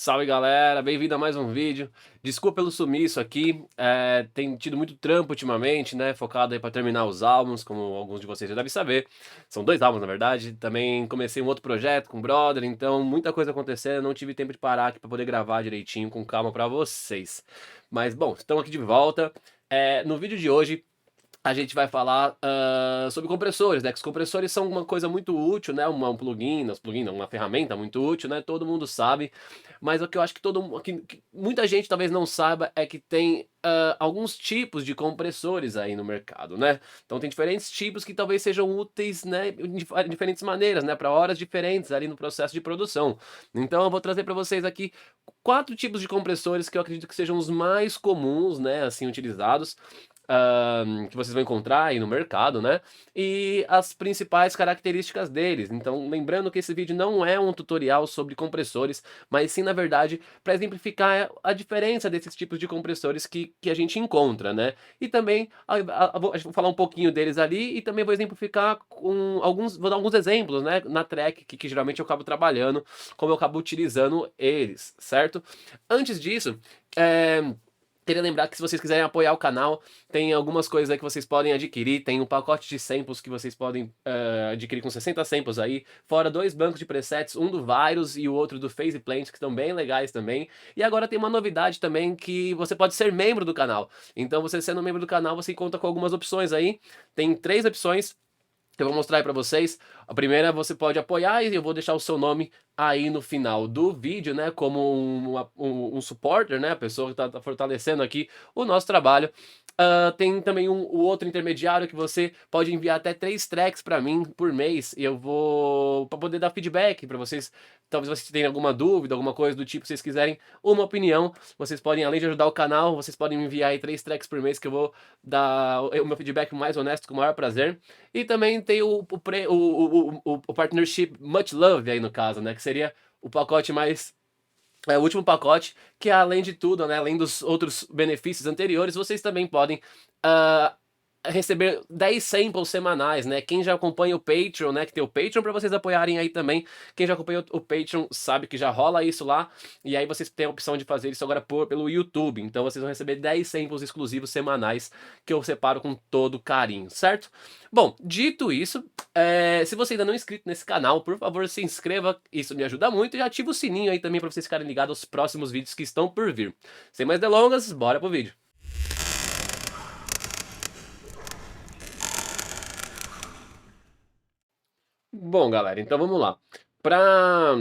Salve galera, bem-vindo a mais um vídeo. Desculpa pelo sumiço aqui, tem tido muito trampo ultimamente, né, focado aí pra terminar os álbuns, como alguns de vocês já devem saber. São 2 álbuns na verdade, também comecei um outro projeto com o brother, então muita coisa acontecendo, não tive tempo de parar aqui pra poder gravar direitinho, com calma pra vocês. Mas bom, estamos aqui de volta. No vídeo de hoje a gente vai falar sobre compressores, né? Que os compressores são uma coisa muito útil, né? Um plugin, não, uma ferramenta muito útil, né? Todo mundo sabe. Mas o que eu acho que que muita gente talvez não saiba é que tem alguns tipos de compressores aí no mercado, né? Então tem diferentes tipos que talvez sejam úteis, né? De diferentes maneiras, né? Para horas diferentes ali no processo de produção. Então eu vou trazer para vocês aqui 4 tipos de compressores que eu acredito que sejam os mais comuns, né? Assim utilizados que vocês vão encontrar aí no mercado, né? E as principais características deles. Então, lembrando que esse vídeo não é um tutorial sobre compressores, mas sim, na verdade, para exemplificar a diferença desses tipos de compressores que a gente encontra, né? E também vou falar um pouquinho deles ali e também vou exemplificar com vou dar alguns exemplos, né? Na track que geralmente eu acabo trabalhando, como eu acabo utilizando eles, certo? Antes disso, queria lembrar que se vocês quiserem apoiar o canal, tem algumas coisas aí que vocês podem adquirir. Tem um pacote de samples que vocês podem adquirir com 60 samples aí. Fora 2 bancos de presets, um do Virus e o outro do Phase Plant, que estão bem legais também. E agora tem uma novidade também que você pode ser membro do canal. Então você sendo membro do canal, você conta com algumas opções aí. Tem 3 opções que eu vou mostrar aí pra vocês. A primeira você pode apoiar e eu vou deixar o seu nome aí no final do vídeo, né, como um supporter, né, a pessoa que tá fortalecendo aqui o nosso trabalho. Tem também o outro intermediário que você pode enviar até 3 tracks pra mim por mês e eu vou para poder dar feedback pra vocês. Talvez vocês tenham alguma dúvida, alguma coisa do tipo, vocês quiserem uma opinião, vocês podem, além de ajudar o canal, vocês podem me enviar aí 3 tracks por mês que eu vou dar o meu feedback mais honesto com o maior prazer. E também tem o partnership Much Love aí no caso, né? Que seria o pacote mais. O último pacote, que além de tudo, né? Além dos outros benefícios anteriores, vocês também podem ah, receber 10 samples semanais, né? Quem já acompanha o Patreon, né? Que tem o Patreon para vocês apoiarem aí também. Quem já acompanha o Patreon sabe que já rola isso lá. E aí vocês têm a opção de fazer isso agora pelo YouTube. Então vocês vão receber 10 samples exclusivos semanais que eu separo com todo carinho, certo? Bom, dito isso, se você ainda não é inscrito nesse canal, por favor se inscreva, isso me ajuda muito. E ativa o sininho aí também para vocês ficarem ligados aos próximos vídeos que estão por vir. Sem mais delongas, bora pro vídeo. Bom, galera, então vamos lá. Para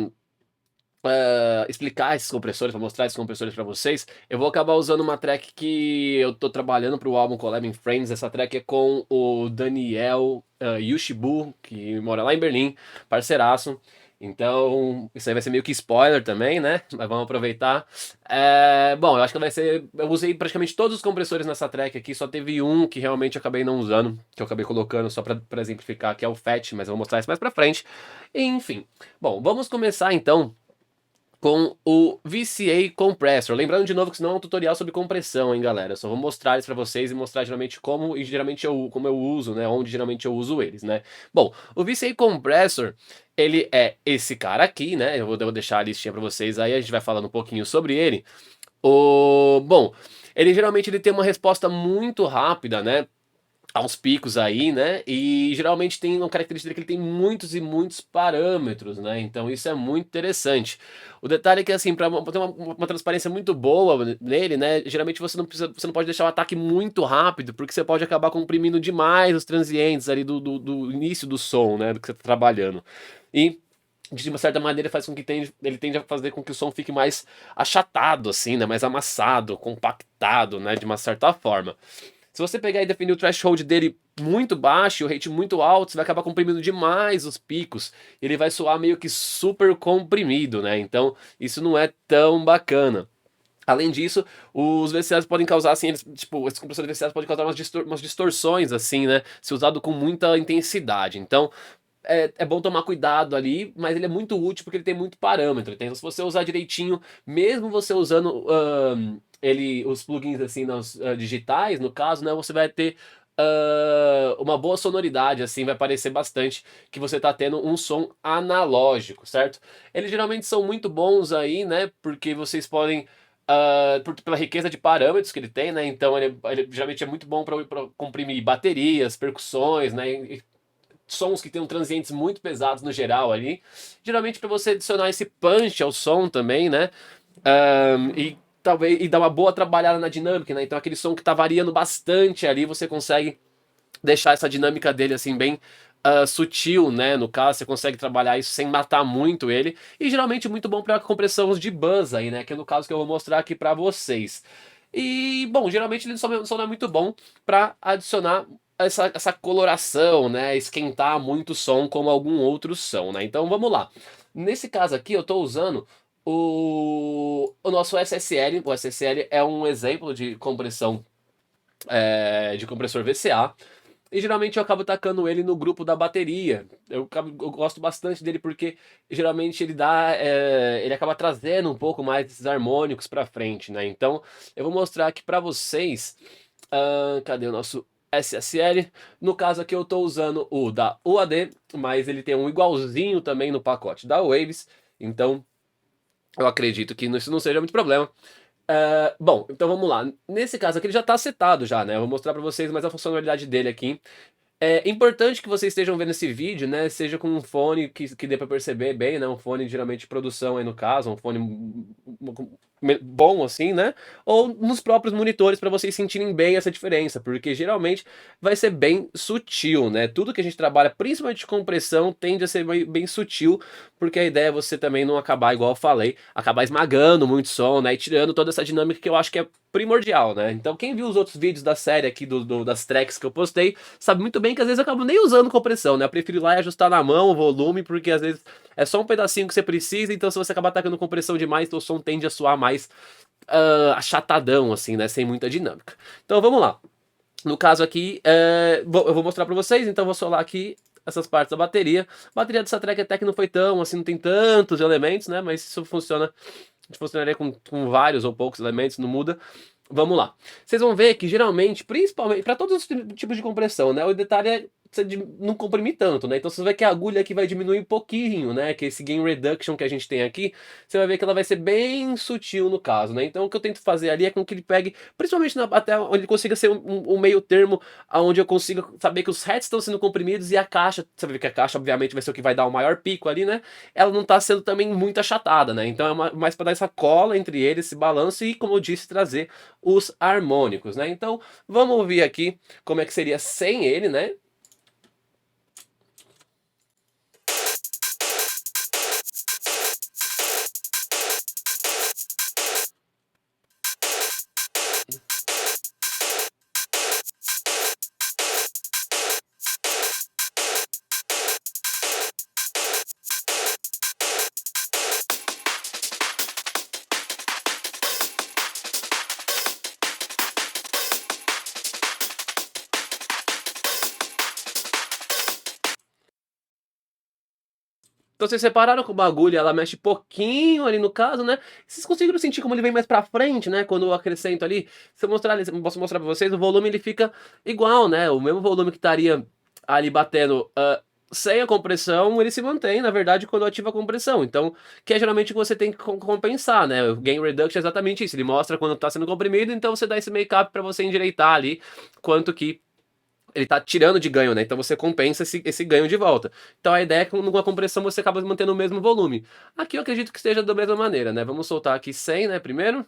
explicar esses compressores, para mostrar esses compressores para vocês, eu vou acabar usando uma track que eu tô trabalhando para o álbum Collab in Friends. Essa track é com o Daniel Yushibu, que mora lá em Berlim, parceiraço. Então, isso aí vai ser meio que spoiler também, né? Mas vamos aproveitar. Bom, eu acho que vai ser. Eu usei praticamente todos os compressores nessa track aqui, só teve um que realmente eu acabei não usando, que eu acabei colocando só pra exemplificar, que é o FET, mas eu vou mostrar isso mais pra frente. Enfim. Bom, vamos começar então com o VCA Compressor. Lembrando de novo que isso não é um tutorial sobre compressão, hein, galera. Eu só vou mostrar isso pra vocês e mostrar geralmente como eu uso, né? Onde geralmente eu uso eles, né? Bom, o VCA Compressor, ele é esse cara aqui, né? Eu vou deixar a listinha pra vocês aí, a gente vai falando um pouquinho sobre ele. Bom, ele geralmente tem uma resposta muito rápida, né? Aos picos aí, né? E geralmente tem uma característica que ele tem muitos e muitos parâmetros, né? Então isso é muito interessante. O detalhe é que assim, para ter uma transparência muito boa nele, né? Geralmente você não pode deixar o ataque muito rápido, porque você pode acabar comprimindo demais os transientes ali do início do som, né? Do que você está trabalhando. E de uma certa maneira faz com que ele tende a fazer com que o som fique mais achatado, assim, né? Mais amassado, compactado, né? De uma certa forma. Se você pegar e definir o threshold dele muito baixo e o rate muito alto, você vai acabar comprimindo demais os picos. Ele vai soar meio que super comprimido, né? Então isso não é tão bacana. Além disso, os VCAs podem causar, assim, esses compressores VCAs podem causar umas distorções, assim, né? Se usado com muita intensidade. Então, é bom tomar cuidado ali, mas ele é muito útil porque ele tem muito parâmetro. Então, se você usar direitinho, mesmo você usando os plugins assim digitais, no caso, né, você vai ter uma boa sonoridade, assim, vai parecer bastante que você tá tendo um som analógico, certo? Eles geralmente são muito bons aí, né, porque vocês podem, pela riqueza de parâmetros que ele tem, né, então ele geralmente é muito bom para comprimir baterias, percussões, né, e sons que tenham transientes muito pesados no geral ali. Geralmente para você adicionar esse punch ao som também, né, e talvez dar uma boa trabalhada na dinâmica, né? Então aquele som que tá variando bastante ali, você consegue deixar essa dinâmica dele assim bem sutil, né? No caso, você consegue trabalhar isso sem matar muito ele. E geralmente muito bom para compressão de buzz aí, né? Que é no caso que eu vou mostrar aqui para vocês. E, bom, geralmente ele só não é muito bom para adicionar essa coloração, né? Esquentar muito o som como algum outro som, né? Então vamos lá. Nesse caso aqui eu estou usando o nosso SSL. O SSL é um exemplo de compressão, de compressor VCA. E geralmente eu acabo tacando ele no grupo da bateria. Eu gosto bastante dele porque geralmente ele acaba trazendo um pouco mais desses harmônicos pra frente, né? Então eu vou mostrar aqui pra vocês. Cadê o nosso SSL? No caso aqui eu tô usando o da UAD, mas ele tem um igualzinho também no pacote da Waves. Então eu acredito que isso não seja muito problema. Bom, então vamos lá. Nesse caso aqui ele já está setado já, né? Eu vou mostrar para vocês mais a funcionalidade dele aqui. É importante que vocês estejam vendo esse vídeo, né? Seja com um fone que dê para perceber bem, né? Um fone geralmente de produção aí no caso, um fone bom assim, né? Ou nos próprios monitores para vocês sentirem bem essa diferença, porque geralmente vai ser bem sutil, né? Tudo que a gente trabalha, principalmente com compressão, tende a ser bem sutil, porque a ideia é você também não acabar, igual eu falei, acabar esmagando muito som, né? E tirando toda essa dinâmica que eu acho que é primordial, né? Então quem viu os outros vídeos da série aqui, das tracks que eu postei, sabe muito bem que às vezes eu acabo nem usando compressão, né? Eu prefiro ir lá e ajustar na mão o volume, porque às vezes é só um pedacinho que você precisa, então se você acabar tacando compressão demais, o som tende a soar mais achatadão, assim, né? Sem muita dinâmica. Então vamos lá. No caso aqui, eu vou mostrar pra vocês, então vou solar aqui essas partes da bateria. A bateria dessa track até que não foi tão, assim, não tem tantos elementos, né? Mas isso funcionaria com vários ou poucos elementos, não muda. Vamos lá. Vocês vão ver que geralmente, principalmente, para todos os tipos de compressão, né? O detalhe é você não comprimir tanto, né? Então você vai ver que a agulha aqui vai diminuir um pouquinho, né? Que esse gain reduction que a gente tem aqui, você vai ver que ela vai ser bem sutil no caso, né? Então o que eu tento fazer ali é com que ele pegue, principalmente até onde ele consiga ser um meio termo, onde eu consiga saber que os heads estão sendo comprimidos e a caixa, você vai ver que a caixa obviamente vai ser o que vai dar o maior pico ali, né? Ela não tá sendo também muito achatada, né? Então é mais para dar essa cola entre eles, esse balanço e, como eu disse, trazer os harmônicos, né? Então vamos ouvir aqui como é que seria sem ele, né? Então vocês separaram como a agulha ela mexe pouquinho ali no caso, né? Vocês conseguiram sentir como ele vem mais pra frente, né? Quando eu acrescento ali. Se eu mostrar ali, eu posso mostrar pra vocês, o volume ele fica igual, né? O mesmo volume que estaria ali batendo sem a compressão, ele se mantém, na verdade, quando ativa a compressão. Então, que é geralmente o que você tem que compensar, né? O gain reduction é exatamente isso. Ele mostra quando tá sendo comprimido, então você dá esse make-up pra você endireitar ali quanto que ele tá tirando de ganho, né? Então você compensa esse ganho de volta. Então a ideia é que com a compressão você acaba mantendo o mesmo volume. Aqui eu acredito que esteja da mesma maneira, né? Vamos soltar aqui 100, né, primeiro.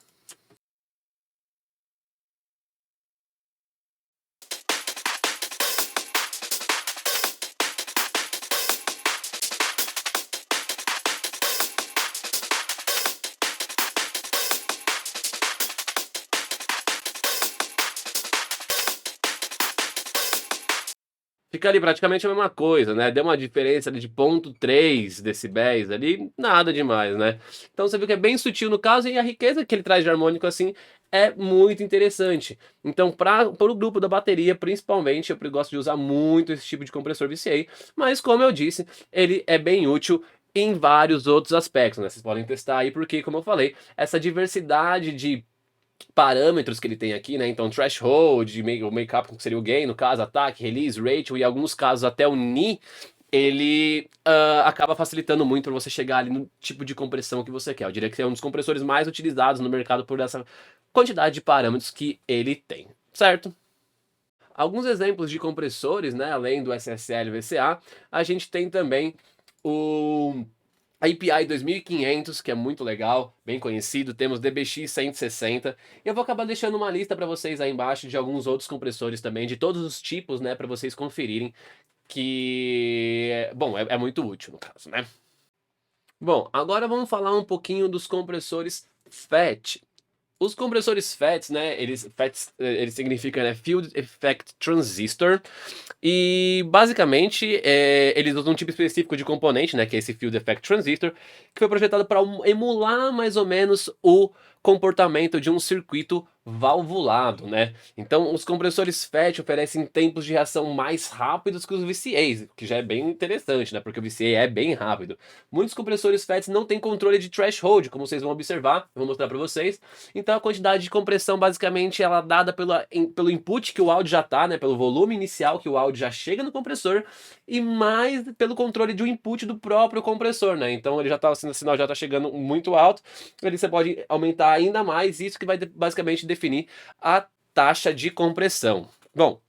Fica ali praticamente a mesma coisa, né? Deu uma diferença ali de 0,3 decibéis ali, nada demais, né? Então você viu que é bem sutil no caso e a riqueza que ele traz de harmônico assim é muito interessante. Então para o grupo da bateria, principalmente, eu gosto de usar muito esse tipo de compressor VCA, mas como eu disse, ele é bem útil em vários outros aspectos, né? Vocês podem testar aí porque, como eu falei, essa diversidade de parâmetros que ele tem aqui, né, então threshold, o make-up que seria o gain, no caso, ataque, release, ratio e em alguns casos até o knee, ele acaba facilitando muito para você chegar ali no tipo de compressão que você quer. Eu diria que é um dos compressores mais utilizados no mercado por essa quantidade de parâmetros que ele tem, certo? Alguns exemplos de compressores, né, além do SSL e VCA, a gente tem também o API 2500, que é muito legal, bem conhecido, temos DBX 160. Eu vou acabar deixando uma lista para vocês aí embaixo de alguns outros compressores também, de todos os tipos, né, para vocês conferirem, que, bom, é muito útil no caso, né? Bom, agora vamos falar um pouquinho dos compressores FET. Os compressores FETs, né, eles significam, né, Field Effect Transistor, e basicamente eles usam um tipo específico de componente, né, que é esse Field Effect Transistor, que foi projetado para emular mais ou menos o comportamento de um circuito valvulado, né? Então, os compressores FET oferecem tempos de reação mais rápidos que os VCAs, que já é bem interessante, né? Porque o VCA é bem rápido. Muitos compressores FETs não têm controle de threshold, como vocês vão observar, eu vou mostrar para vocês. Então, a quantidade de compressão, basicamente, ela é dada pelo input que o áudio já tá, né? Pelo volume inicial que o áudio já chega no compressor, e mais pelo controle de um input do próprio compressor, né? Então, ele já tá, o sinal já tá chegando muito alto, ali você pode aumentar ainda mais, isso que vai basicamente definir a taxa de compressão. Bom,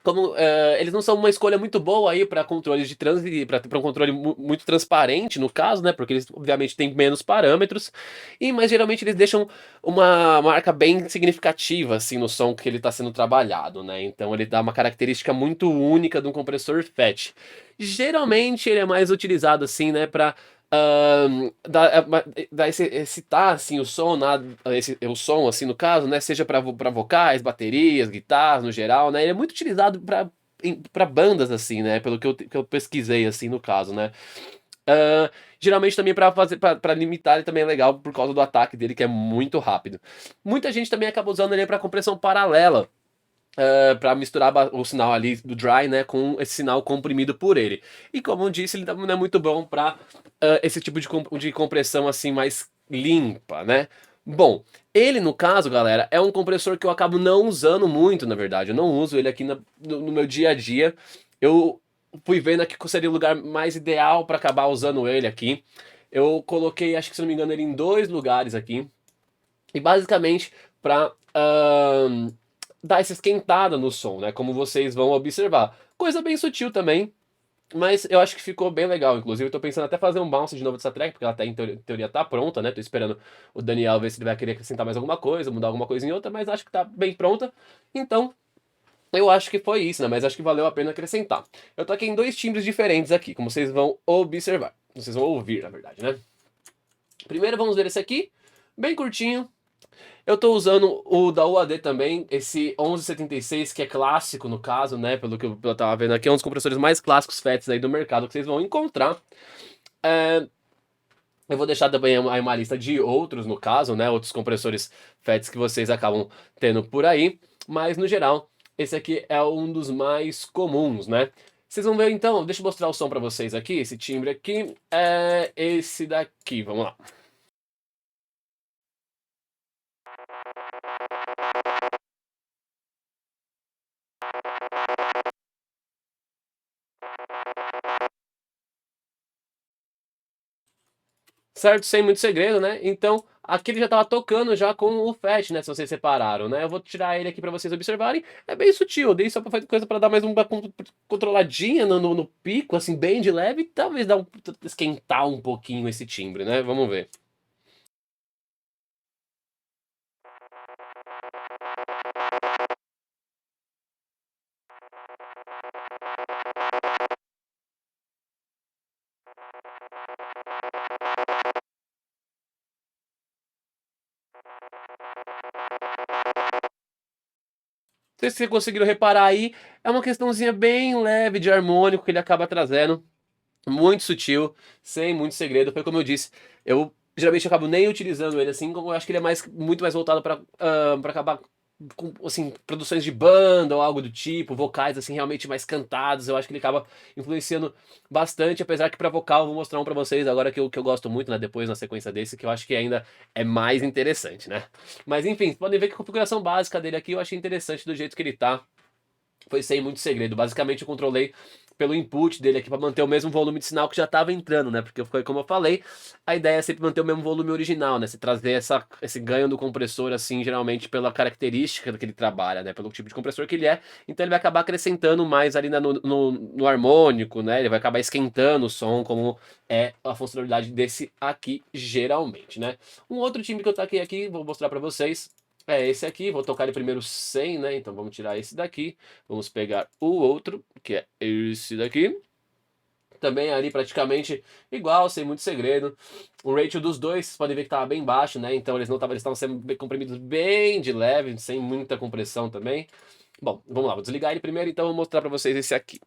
como eles não são uma escolha muito boa aí para controles de trânsito, para um controle muito transparente no caso, né? Porque eles obviamente têm menos parâmetros, mas geralmente eles deixam uma marca bem significativa assim no som que ele está sendo trabalhado, né? Então ele dá uma característica muito única de um compressor FET. Geralmente ele é mais utilizado assim, né, para excitar assim o som, o som assim no caso, né, seja para vocais, baterias, guitarras no geral, né, ele é muito utilizado para bandas assim, né, pelo que eu pesquisei assim no caso, né. Ah, geralmente também para fazer para limitar ele também é legal por causa do ataque dele que é muito rápido. Muita gente também acaba usando ele para compressão paralela, para misturar o sinal ali do dry, né, com esse sinal comprimido por ele. E como eu disse, ele não é muito bom para esse tipo de compressão assim mais limpa, né? Bom, ele no caso, galera, é um compressor que eu acabo não usando muito, na verdade. Eu não uso ele aqui no meu dia a dia. Eu fui vendo aqui que seria o lugar mais ideal para acabar usando ele aqui. Eu coloquei, acho que se não me engano, ele em dois lugares aqui. E basicamente para dar essa esquentada no som, né? Como vocês vão observar. Coisa bem sutil também, mas eu acho que ficou bem legal. Inclusive, eu tô pensando até fazer um bounce de novo dessa track, porque ela tá, em teoria tá pronta, né? Tô esperando o Daniel ver se ele vai querer acrescentar mais alguma coisa, mudar alguma coisa em outra, mas acho que tá bem pronta. Então, eu acho que foi isso, né? Mas acho que valeu a pena acrescentar. Eu toquei em dois timbres diferentes aqui, como vocês vão observar. Vocês vão ouvir, na verdade, né? Primeiro vamos ver esse aqui, bem curtinho. Eu tô usando o da UAD também, esse 1176, que é clássico no caso, né? Pelo que eu tava vendo aqui, é um dos compressores mais clássicos FETs aí do mercado que vocês vão encontrar. Eu vou deixar também aí uma lista de outros, no caso, né? Outros compressores FETs que vocês acabam tendo por aí. Mas, no geral, esse aqui é um dos mais comuns, né? Vocês vão ver, então, deixa eu mostrar o som pra vocês aqui. Esse timbre aqui é esse daqui, vamos lá. Certo? Sem muito segredo, né? Então, aqui ele já estava tocando já com o FET, né? Se vocês separaram, né? Eu vou tirar ele aqui para vocês observarem. É bem sutil, eu dei só para fazer coisa para dar mais uma controladinha no pico, assim, bem de leve, e talvez esquentar um pouquinho esse timbre, né? Vamos ver. Não sei se vocês conseguiram reparar aí, é uma questãozinha bem leve de harmônico que ele acaba trazendo. Muito sutil, sem muito segredo. Foi como eu disse, eu geralmente acabo nem utilizando ele assim, como eu acho que ele é muito mais voltado para acabar com, assim, produções de banda ou algo do tipo, vocais assim realmente mais cantados, eu acho que ele acaba influenciando bastante, apesar que pra vocal eu vou mostrar um pra vocês agora que eu gosto muito, né, depois na sequência desse, que eu acho que ainda é mais interessante, né. Mas enfim, vocês podem ver que a configuração básica dele aqui eu achei interessante do jeito que ele tá, foi sem muito segredo. Basicamente, eu controlei pelo input dele aqui para manter o mesmo volume de sinal que já estava entrando, né? Porque foi como eu falei, a ideia é sempre manter o mesmo volume original, né? Se trazer esse ganho do compressor, assim, geralmente pela característica que ele trabalha, né? Pelo tipo de compressor que ele é. Então ele vai acabar acrescentando mais ali no harmônico, né? Ele vai acabar esquentando o som, como é a funcionalidade desse aqui, geralmente, né? Um outro timbre que eu taquei aqui, vou mostrar para vocês. É esse aqui, vou tocar ele primeiro sem, né? Então vamos tirar esse daqui. Vamos pegar o outro, que é esse daqui. Também ali praticamente igual, sem muito segredo. O ratio dos dois, vocês podem ver que estava bem baixo, né? Então eles estavam sendo comprimidos bem de leve, sem muita compressão também. Bom, vamos lá, vou desligar ele primeiro, então vou mostrar para vocês esse aqui.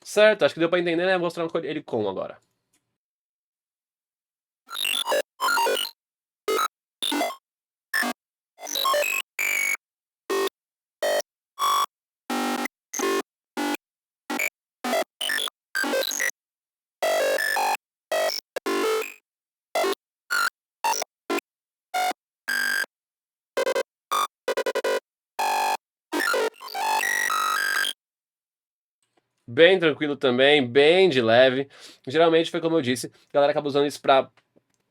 Certo, acho que deu para entender, né? Vou mostrar ele com agora. Bem tranquilo também, bem de leve. Geralmente foi como eu disse, a galera acaba usando isso pra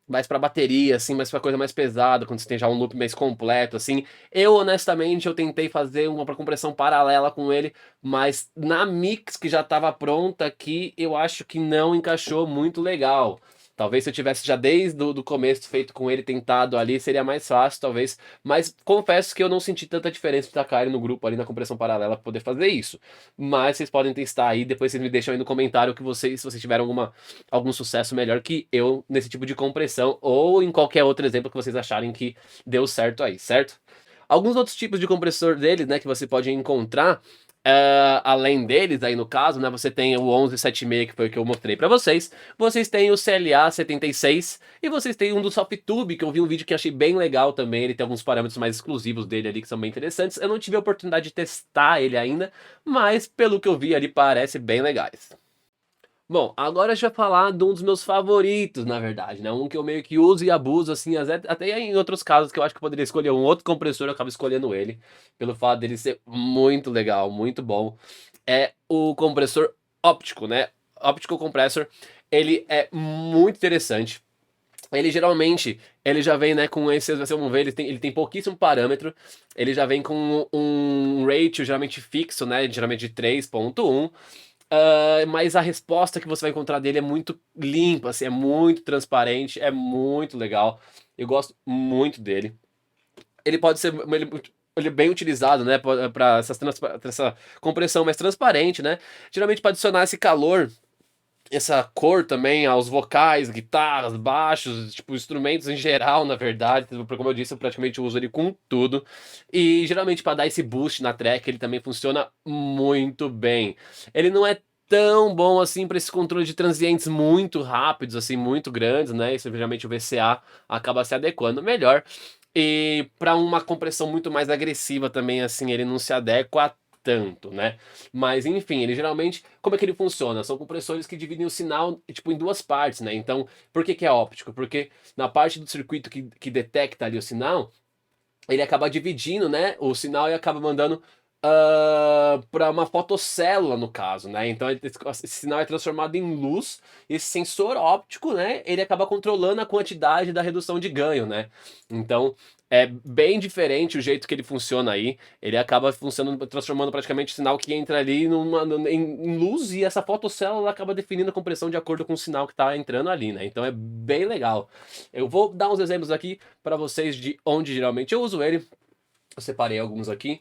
mais pra bateria, assim, mais pra coisa mais pesada, quando você tem já um loop mais completo, assim. Eu, honestamente, eu tentei fazer uma pra compressão paralela com ele, mas na mix que já tava pronta aqui, eu acho que não encaixou muito legal. Talvez se eu tivesse já desde o do começo feito com ele, tentado ali, seria mais fácil, talvez. Mas confesso que eu não senti tanta diferença de tacar ele no grupo ali na compressão paralela pra poder fazer isso. Mas vocês podem testar aí, depois vocês me deixam aí no comentário que vocês, se vocês tiveram algum sucesso melhor que eu nesse tipo de compressão ou em qualquer outro exemplo que vocês acharem que deu certo aí, certo? Alguns outros tipos de compressor deles, né, que você pode encontrar, além deles, aí no caso, né, você tem o 1176, que foi o que eu mostrei pra vocês, vocês têm o CLA 76 e vocês têm um do Softube, que eu vi um vídeo que achei bem legal também, ele tem alguns parâmetros mais exclusivos dele ali que são bem interessantes. Eu não tive a oportunidade de testar ele ainda, mas pelo que eu vi ali parece bem legais. Bom, agora a gente vai falar de um dos meus favoritos, na verdade, né? Um que eu meio que uso e abuso, assim, até em outros casos que eu acho que eu poderia escolher um outro compressor, eu acabo escolhendo ele, pelo fato dele ser muito legal, muito bom. É o compressor óptico, né? Optical Compressor. Ele é muito interessante. Ele geralmente, ele já vem, né, com esse, vocês vão ver, ele tem pouquíssimo parâmetro, ele já vem com um ratio geralmente fixo, né, geralmente de 3.1. Mas a resposta que você vai encontrar dele é muito limpa, assim, é muito transparente, é muito legal. Eu gosto muito dele. Ele pode ser ele é bem utilizado, né, para essa compressão mais transparente, né? Geralmente para adicionar esse calor, essa cor também aos vocais, guitarras, baixos, tipo, instrumentos em geral, na verdade. Como eu disse, eu praticamente uso ele com tudo. E geralmente para dar esse boost na track, ele também funciona muito bem. Ele não é tão bom assim para esse controle de transientes muito rápidos, assim, muito grandes, né? Isso geralmente o VCA acaba se adequando melhor. E para uma compressão muito mais agressiva também, assim, ele não se adequa tanto, né? Mas enfim, ele geralmente, como é que ele funciona? São compressores que dividem o sinal, tipo, em duas partes, né? Então, por que que é óptico? Porque na parte do circuito que detecta ali o sinal, ele acaba dividindo, né, o sinal e acaba mandando para uma fotocélula, no caso, né? Então esse sinal é transformado em luz. Esse sensor óptico, né, ele acaba controlando a quantidade da redução de ganho, né? Então é bem diferente o jeito que ele funciona aí. Ele acaba funcionando, transformando praticamente o sinal que entra ali em luz, e essa fotocélula acaba definindo a compressão de acordo com o sinal que está entrando ali, né? Então é bem legal. Eu vou dar uns exemplos aqui para vocês de onde geralmente eu uso ele. Eu separei alguns aqui.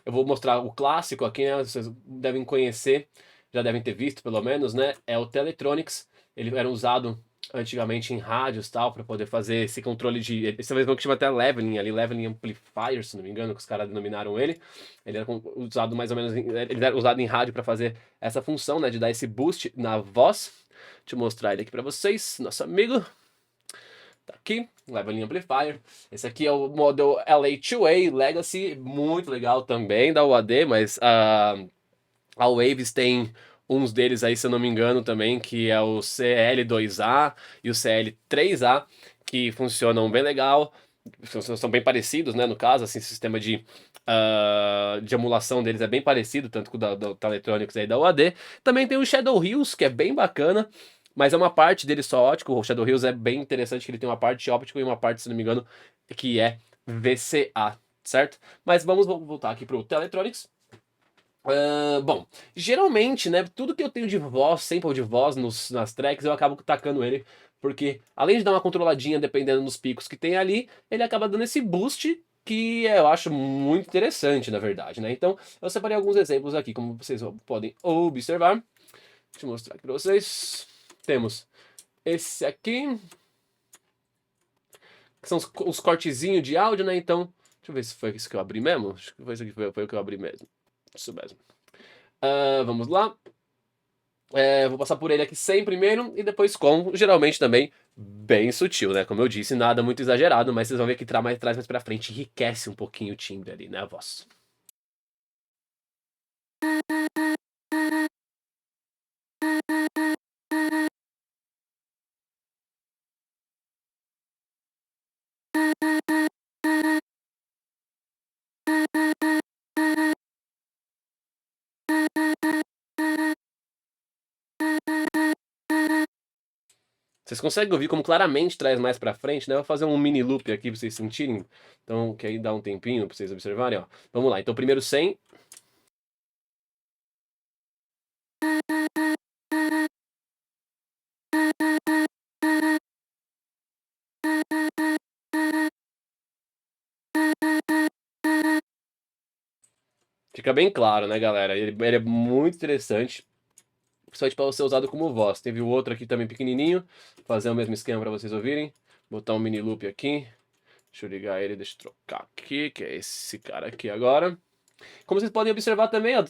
Eu vou mostrar o clássico aqui, né? Vocês devem conhecer, já devem ter visto pelo menos, né? É o Teletronics. Ele era usado antigamente em rádios, tal, para poder fazer esse controle de... Esse talvez não que chama até leveling ali, leveling amplifier, se não me engano, que os caras denominaram ele. Ele era usado mais ou menos, ele era usado em rádio para fazer essa função, né, de dar esse boost na voz. Deixa eu mostrar ele aqui para vocês, nosso amigo. Tá aqui, Leveling Amplifier. Esse aqui é o modelo LA2A Legacy, muito legal também da UAD, mas a Waves tem uns deles aí, se eu não me engano, também, que é o CL2A e o CL3A, que funcionam bem legal, são bem parecidos, né, no caso, assim, o sistema de emulação deles é bem parecido, tanto com o da Teletronics aí da UAD. Também tem o Shadow Hills, que é bem bacana, mas é uma parte dele só ótico. O Shadow Hills é bem interessante, que ele tem uma parte óptica e uma parte, se não me engano, que é VCA, certo? Mas vamos voltar aqui pro Teletronics. Bom, geralmente, né, tudo que eu tenho de voz, sample de voz nas tracks, eu acabo tacando ele, porque além de dar uma controladinha dependendo dos picos que tem ali, ele acaba dando esse boost que eu acho muito interessante, na verdade, né? Então, eu separei alguns exemplos aqui, como vocês podem observar. Deixa eu mostrar aqui pra vocês. Temos esse aqui, que são os cortezinhos de áudio, né? Então, deixa eu ver se foi isso que eu abri mesmo. Acho que foi isso aqui, foi o que eu abri mesmo. Isso mesmo. Vamos lá. Vou passar por ele aqui sem primeiro e depois com, geralmente também bem sutil, né? Como eu disse, nada muito exagerado, mas vocês vão ver que traz mais pra frente, enriquece um pouquinho o timbre ali, né? A voz. Vocês conseguem ouvir como claramente traz mais pra frente, né? Eu vou fazer um mini loop aqui pra vocês sentirem. Então, que aí dá um tempinho pra vocês observarem, ó. Vamos lá, então primeiro sem. Fica bem claro, né, galera? Ele é muito interessante, principalmente para ser usado como voz. Teve o outro aqui também pequenininho, fazer o mesmo esquema para vocês ouvirem. Botar um mini loop aqui. Deixa eu ligar ele, deixa eu trocar aqui, que é esse cara aqui agora. Como vocês podem observar também, ó,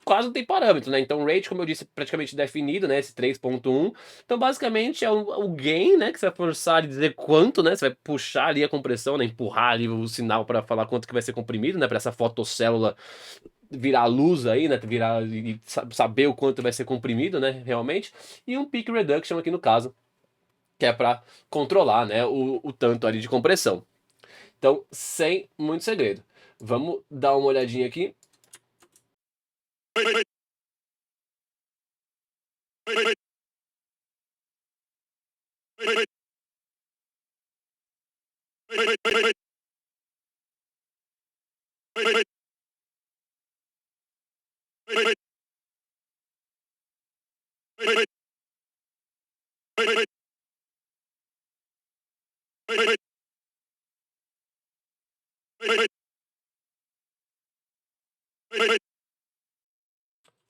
quase não tem parâmetro, né? Então o rate, como eu disse, é praticamente definido, né? Esse 3.1. Então basicamente é o gain, né? Que você vai forçar a dizer quanto, né? Você vai puxar ali a compressão, né? Empurrar ali o sinal para falar quanto que vai ser comprimido, né? Para essa fotocélula virar luz aí, né? Virar e saber o quanto vai ser comprimido, né? Realmente. E um peak reduction aqui no caso, que é para controlar, né? O tanto ali de compressão. Então, sem muito segredo. Vamos dar uma olhadinha aqui.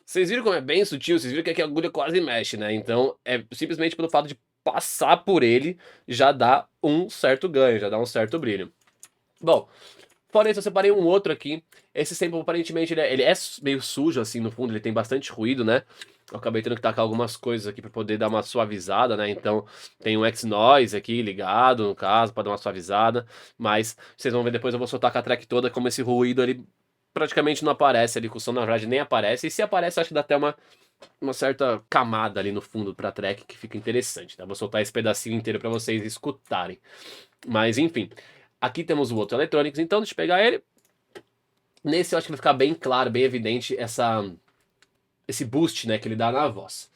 Vocês viram como é bem sutil? Vocês viram que aqui a agulha quase mexe, né? Então, é simplesmente pelo fato de passar por ele, já dá um certo ganho, já dá um certo brilho. Bom, fora isso, eu separei um outro aqui. Esse sample, aparentemente, ele é meio sujo, assim, no fundo, ele tem bastante ruído, né? Eu acabei tendo que tacar algumas coisas aqui pra poder dar uma suavizada, né? Então, tem um X-Noise aqui ligado, no caso, pra dar uma suavizada. Mas, vocês vão ver depois, eu vou soltar com a track toda, como esse ruído ali praticamente não aparece ali, com o som, na verdade, nem aparece. E se aparece, eu acho que dá até uma certa camada ali no fundo pra track, que fica interessante, tá? Vou soltar esse pedacinho inteiro pra vocês escutarem. Mas, enfim. Aqui temos o outro Electronics, então, deixa eu pegar ele. Nesse eu acho que vai ficar bem claro, bem evidente esse boost, né, que ele dá na voz.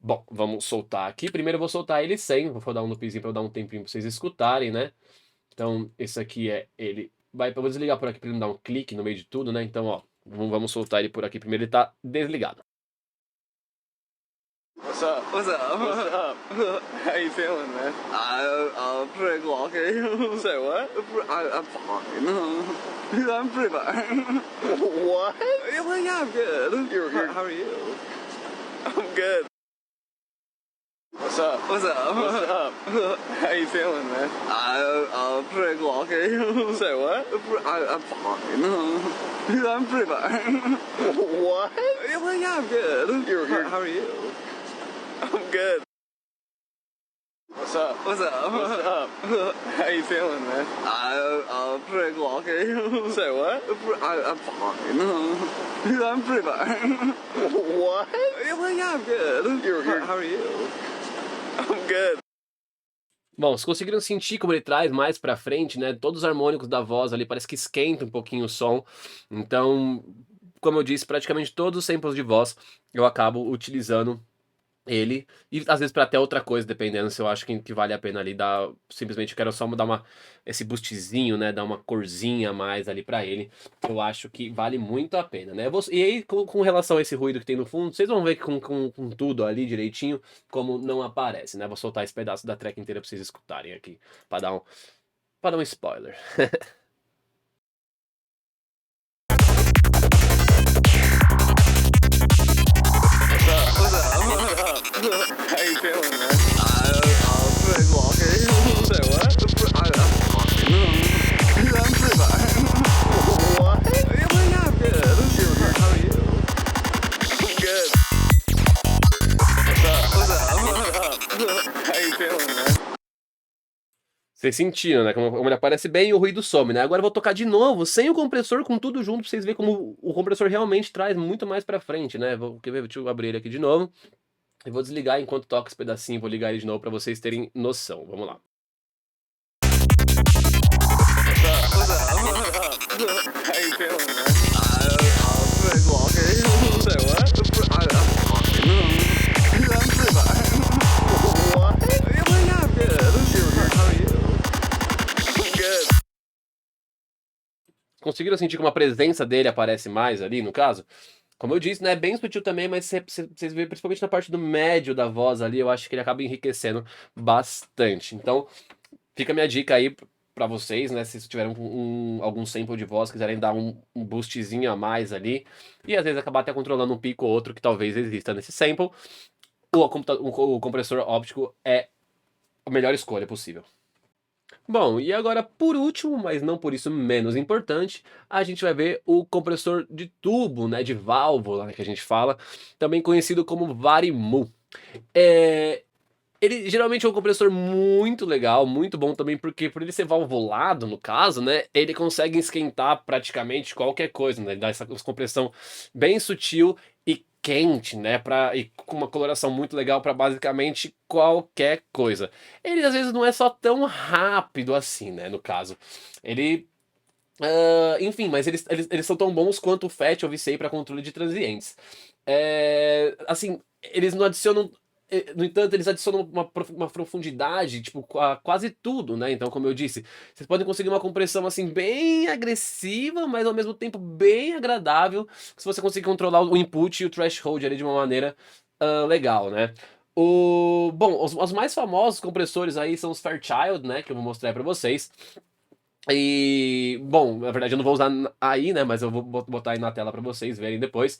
Bom, vamos soltar aqui. Primeiro eu vou soltar ele sem, vou dar um loopzinho para eu dar um tempinho para vocês escutarem, né? Então, esse aqui é ele. Eu vou desligar por aqui para ele não dar um clique no meio de tudo, né? Então, ó, vamos soltar ele por aqui. Primeiro ele tá desligado. What's up? What's up? What's up? How you feeling, man? I'm pretty lucky. Say what? I'm fine. I'm pretty fine. What? Yeah, I'm good. How are you? I'm good. What's up? What's up? What's up? How you feeling, man? Pretty lucky. Say what? I'm fine. I'm pretty fine. What? Well, yeah, I'm good. How are you? I'm good. What's up? What's up? What's up? How you feeling, man? Pretty lucky. Say what? I'm fine. I'm pretty fine. What? Well, yeah, I'm good. How are you? I'm good. Bom, vocês conseguiram sentir como ele traz mais pra frente, né? Todos os harmônicos da voz ali parece que esquenta um pouquinho o som. Então, como eu disse, praticamente todos os samples de voz eu acabo utilizando ele, e às vezes pra até outra coisa, dependendo se eu acho que vale a pena ali dar. Simplesmente eu quero só dar esse boostzinho, né? Dar uma corzinha a mais ali pra ele. Eu acho que vale muito a pena, né? E aí, com relação a esse ruído que tem no fundo, vocês vão ver que com tudo ali direitinho, como não aparece, né? Vou soltar esse pedaço da track inteira pra vocês escutarem aqui, pra dar um spoiler. How you feeling, man? I'm pretty lucky. Say what? I'm pretty fine. What? Well, yeah, I'm good. How are you? I'm good. What's up? How you feeling, man? Vocês sentiram, né? Como ele aparece bem e o ruído some, né? Agora eu vou tocar de novo, sem o compressor, com tudo junto, pra vocês verem como o compressor realmente traz muito mais pra frente, né? Quer ver? Deixa eu abrir ele aqui de novo. Eu vou desligar enquanto toca esse pedacinho, vou ligar ele de novo pra vocês terem noção. Vamos lá. What's up? How you feeling, man? I'm pretty lucky. Say what? I'm pretty fine. What? Well, yeah, I'm good. How are you? I'm good. Conseguiram sentir como a presença dele aparece mais ali, no caso? Como eu disse, né, é bem sutil também, mas vocês veem principalmente na parte do médio da voz ali, eu acho que ele acaba enriquecendo bastante. Então, fica a minha dica aí pra vocês, né, se vocês tiverem algum sample de voz, quiserem dar um boostzinho a mais ali, e às vezes acabar até controlando um pico ou outro que talvez exista nesse sample, o compressor óptico é a melhor escolha possível. Bom, e agora por último, mas não por isso menos importante, a gente vai ver o compressor de tubo, né, de válvula, né, que a gente fala, também conhecido como Varimu. Ele geralmente é um compressor muito legal, muito bom também, porque por ele ser valvulado, no caso, né, ele consegue esquentar praticamente qualquer coisa, né, ele dá essa compressão bem sutil e quente, né, e com uma coloração muito legal para basicamente qualquer coisa. Ele às vezes não é só tão rápido assim, né, no caso. Ele enfim, mas eles são tão bons quanto o FET ou VCA para controle de transientes. Assim, eles não adicionam. No entanto, eles adicionam uma profundidade, tipo, a quase tudo, né? Então, como eu disse, vocês podem conseguir uma compressão, assim, bem agressiva, mas ao mesmo tempo bem agradável, se você conseguir controlar o input e o threshold ali de uma maneira legal, né? Bom, os mais famosos compressores aí são os Fairchild, né? Que eu vou mostrar aí pra vocês. E, bom, na verdade eu não vou usar aí, né, mas eu vou botar aí na tela pra vocês verem depois.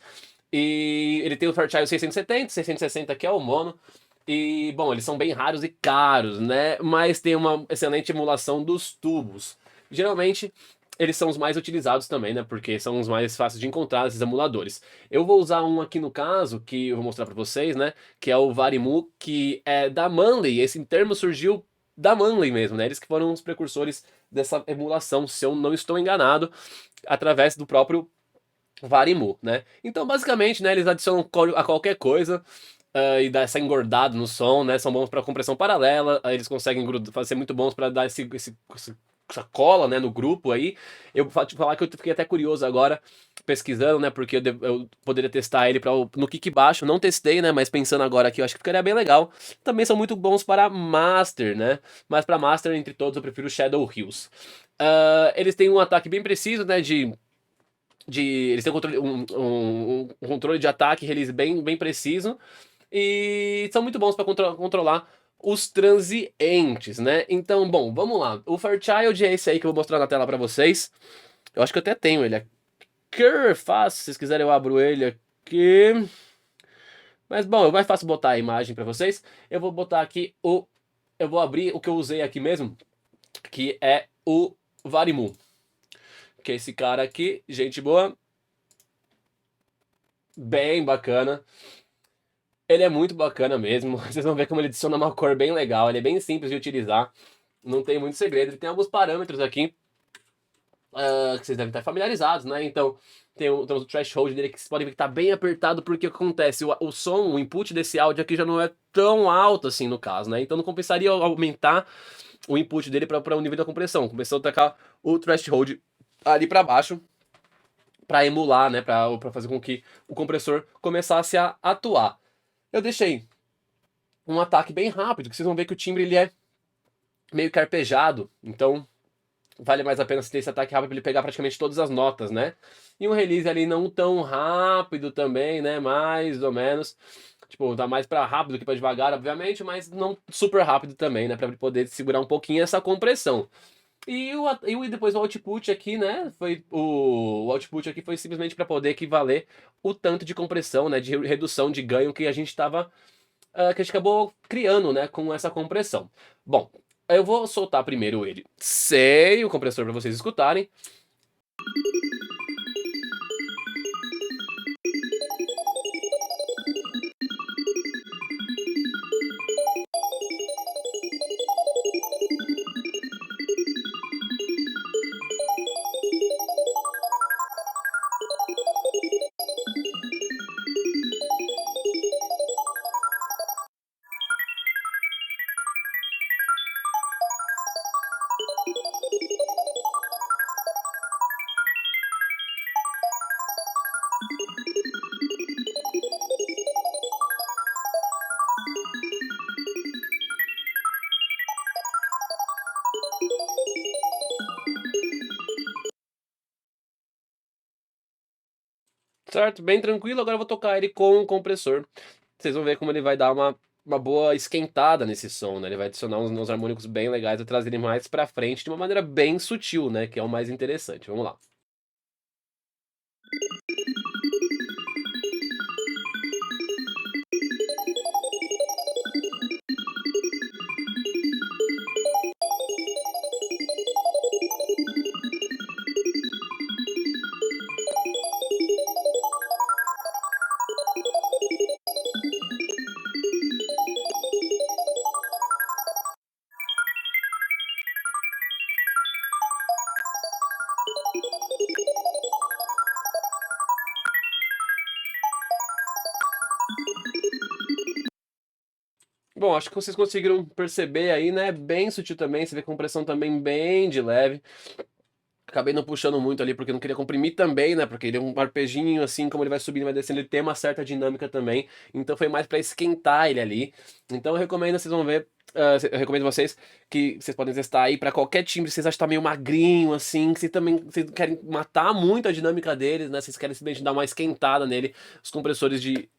E ele tem o Fairchild 660 que é o mono. E, bom, eles são bem raros e caros, né, mas tem uma excelente emulação dos tubos. Geralmente, eles são os mais utilizados também, né, porque são os mais fáceis de encontrar, esses emuladores. Eu vou usar um aqui no caso, que eu vou mostrar pra vocês, né, que é o Varimu, que é da Manley. Esse termo surgiu da Manley mesmo, né, eles que foram os precursores dessa emulação, se eu não estou enganado, através do próprio Varimu, né? Então, basicamente, né, eles adicionam a qualquer coisa e dá essa engordada no som, né? São bons para compressão paralela, eles conseguem ser muito bons para dar essa cola, né, no grupo aí. Eu vou te falar que eu fiquei até curioso agora, pesquisando, né, porque eu poderia testar ele no kick baixo, não testei, né, mas pensando agora aqui, eu acho que ficaria bem legal. Também são muito bons para master, né, mas para master, entre todos, eu prefiro o Shadow Hills. Eles têm um ataque bem preciso, né, eles têm um controle de ataque release bem preciso, e são muito bons para controlar os transientes, né? Então, bom, vamos lá. O Fairchild é esse aí que eu vou mostrar na tela para vocês. Eu acho que eu até tenho ele aqui. Fácil, se vocês quiserem eu abro ele aqui. Mas bom, é mais fácil botar a imagem para vocês. Eu vou botar aqui eu vou abrir o que eu usei aqui mesmo, que é o Varimu. Que é esse cara aqui, gente boa, bem bacana. Ele é muito bacana mesmo. Vocês vão ver como ele adiciona uma cor bem legal. Ele é bem simples de utilizar. Não tem muito segredo. Ele tem alguns parâmetros aqui que vocês devem estar familiarizados, né? Então, temos o threshold dele que vocês podem ver que está bem apertado, porque o que acontece? O som, o input desse áudio aqui já não é tão alto assim no caso, né? Então não compensaria aumentar o input dele para o nível da compressão. Começou a tacar o threshold ali para baixo para emular, né? Para fazer com que o compressor começasse a atuar. Eu deixei um ataque bem rápido, que vocês vão ver que o timbre ele é meio que arpejado, então vale mais a pena você ter esse ataque rápido para ele pegar praticamente todas as notas, né? E um release ali não tão rápido também, né? Mais ou menos. Tipo, tá mais para rápido que para devagar, obviamente, mas não super rápido também, né? Para ele poder segurar um pouquinho essa compressão. E depois o output aqui, né? O output aqui foi simplesmente para poder equivaler o tanto de compressão, né? De redução de ganho que a gente estava que a gente acabou criando, né, com essa compressão. Bom, eu vou soltar primeiro ele sem o compressor para vocês escutarem. Certo? Bem tranquilo. Agora eu vou tocar ele com o compressor. Vocês vão ver como ele vai dar uma boa esquentada nesse som, né? Ele vai adicionar uns harmônicos bem legais e trazer ele mais pra frente de uma maneira bem sutil, né? Que é o mais interessante. Vamos lá. Bom, acho que vocês conseguiram perceber aí, né? Bem sutil também. Você vê a compressão também bem de leve. Acabei não puxando muito ali porque eu não queria comprimir também, né? Porque ele é um arpejinho, assim, como ele vai subindo e vai descendo, ele tem uma certa dinâmica também. Então foi mais pra esquentar ele ali. Então eu recomendo, vocês vão ver. Eu recomendo vocês que vocês podem testar aí pra qualquer timbre. Vocês acham que tá meio magrinho, assim, que vocês querem matar muito a dinâmica deles, né? Vocês querem simplesmente dar uma esquentada nele. Os compressores de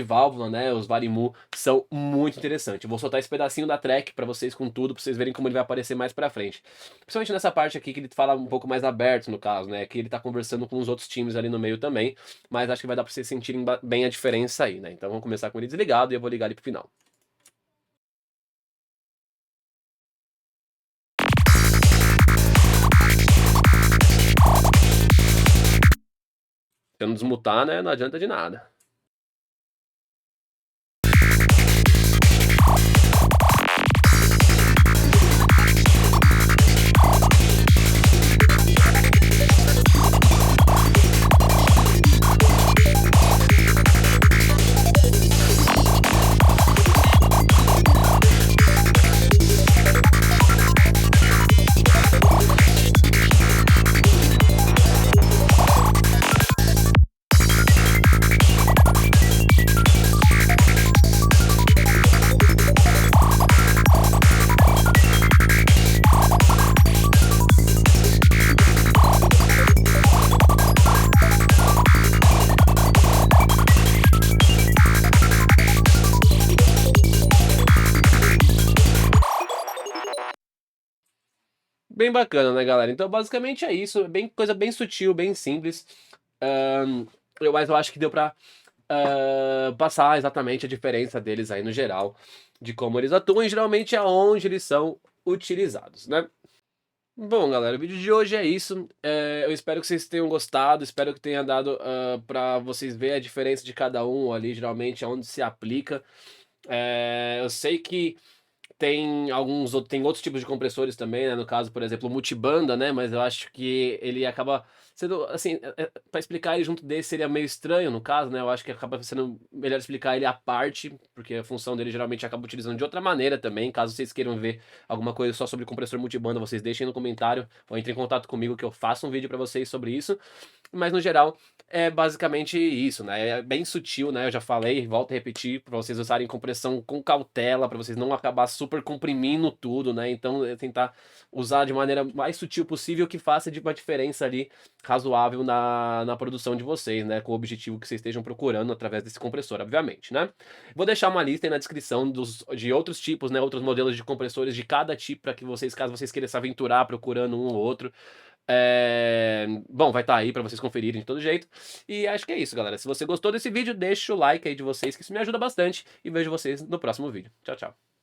válvula, né? Os Varimu são muito interessantes. Eu vou soltar esse pedacinho da track pra vocês com tudo, pra vocês verem como ele vai aparecer mais pra frente. Principalmente nessa parte aqui que ele fala um pouco mais aberto, no caso, né? Que ele tá conversando com os outros times ali no meio também. Mas acho que vai dar pra vocês sentirem bem a diferença aí, né? Então vamos começar com ele desligado e eu vou ligar ele pro final. Se eu não desmutar, né? Não adianta de nada. Bem bacana, né, galera? Então, basicamente é isso. Coisa bem sutil, bem simples. Mas eu acho que deu pra passar exatamente a diferença deles aí no geral, de como eles atuam e geralmente aonde eles são utilizados, né. Bom, galera, o vídeo de hoje é isso. Eu espero que vocês tenham gostado, espero que tenha dado, pra vocês ver a diferença de cada um ali, geralmente aonde se aplica. Eu sei que tem outros tipos de compressores também, né, no caso, por exemplo, o multibanda, né, mas eu acho que ele acaba sendo, assim, pra explicar ele junto desse seria meio estranho no caso, né, eu acho que acaba sendo melhor explicar ele à parte, porque a função dele geralmente acaba utilizando de outra maneira também, caso vocês queiram ver alguma coisa só sobre compressor multibanda, vocês deixem no comentário ou entrem em contato comigo que eu faço um vídeo pra vocês sobre isso. Mas no geral, é basicamente isso, né, é bem sutil, né, eu já falei, volto a repetir, para vocês usarem compressão com cautela, para vocês não acabar super comprimindo tudo, né, então tentar usar de maneira mais sutil possível que faça de uma diferença ali razoável na produção de vocês, né, com o objetivo que vocês estejam procurando através desse compressor, obviamente, né. Vou deixar uma lista aí na descrição de outros tipos, né, outros modelos de compressores de cada tipo para que vocês, caso vocês queiram se aventurar procurando um ou outro, bom, vai estar aí pra vocês conferirem de todo jeito. E acho que é isso, galera. Se você gostou desse vídeo, deixa o like aí de vocês, que isso me ajuda bastante. E vejo vocês no próximo vídeo. Tchau, tchau.